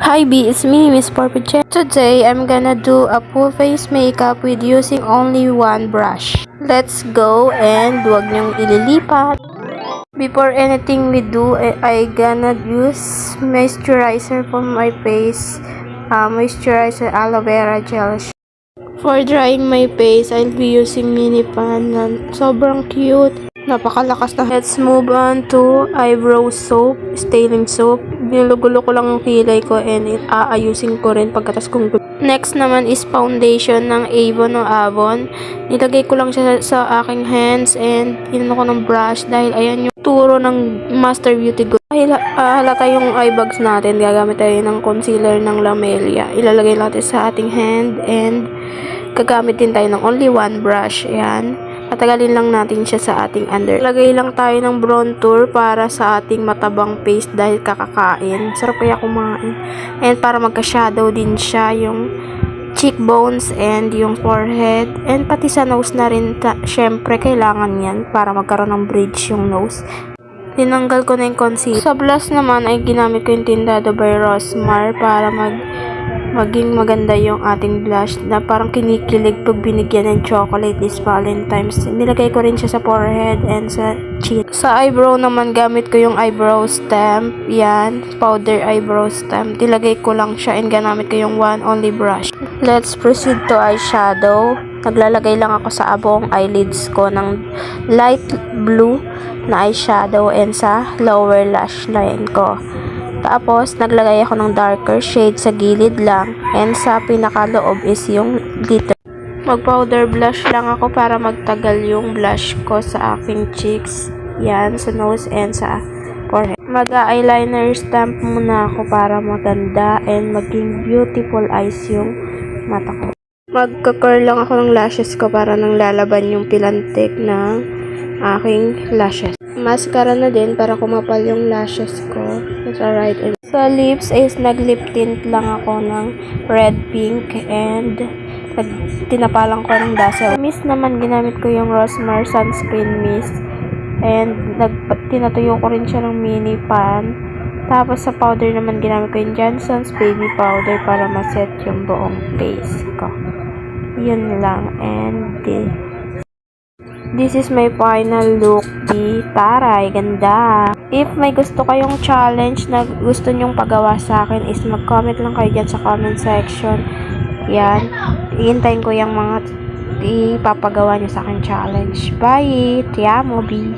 Hi B, it's me, Miss Porpiche. Today, I'm gonna do a full face makeup with using only one brush. Let's go and huwag niyong ililipat. Before anything we do, I gonna use moisturizer for my face. Moisturizer aloe vera gel. For drying my face, I'll be using mini pan na sobrang cute. Napakalakas na. Let's move on to eyebrow soap, styling soap. Binugulo ko lang yung kilay ko and aayusin ko rin pagkatas kong gulo. Next naman is foundation ng Avon o Avon. Nilagay ko lang siya sa aking hands and inano ko ng brush dahil ayan yung turo ng Master Beauty Group. Dahil halata yung eye bags natin, gagamit tayo ng concealer ng Lamelia. Ilalagay natin sa ating hand and gagamit din tayo ng only one brush. Ayan. Patagalin lang natin siya sa ating under. Lagay lang tayo ng bronzer para sa ating matabang face dahil kakakain. Sarap kaya kumain. And para magka-shadow din siya yung cheekbones and yung forehead. And pati sa nose na rin, syempre kailangan yan para magkaroon ng bridge yung nose. Tinanggal ko na yung concealer. Sa blush naman ay ginamit ko yung Tindado by Rosmar para maging maganda yung ating blush na parang kinikilig pag binigyan ng chocolate this Valentine's. Nilagay ko rin siya sa forehead and sa chin. Sa eyebrow naman, gamit ko yung eyebrow stamp. Yan, powder eyebrow stamp. Nilagay ko lang siya and gamit ko yung one only brush. Let's proceed to eyeshadow. Naglalagay lang ako sa abong eyelids ko ng light blue na eyeshadow and sa lower lash line ko. Tapos, naglagay ako ng darker shade sa gilid lang. And sa pinakaloob is yung glitter. Mag-powder blush lang ako para magtagal yung blush ko sa aking cheeks. Yan, sa nose and sa forehead. Mag-eyeliner stamp muna ako para maganda and maging beautiful eyes yung mata ko. Magka-curl lang ako ng lashes ko para nang lalaban yung pilantik ng aking lashes. Mascara na din para kumapal yung lashes ko. Sa right and sa lips is nag-lip tint lang ako ng red pink and tinapalan ko ng dazzle. Mist naman ginamit ko yung Rosmar sunscreen mist and tinatuyo ko rin siya ng mini pan. Tapos sa powder naman ginamit ko yung Johnson's baby powder para maset yung buong face ko. Yun lang and this is my final look. Taray, ganda. If may gusto kayong challenge na gusto nyong pagawa sa akin is mag-comment lang kayo dyan sa comment section. Yan. Iintayin ko yung mga ipapagawa nyo sa akin challenge. Bye! Ti amo, B!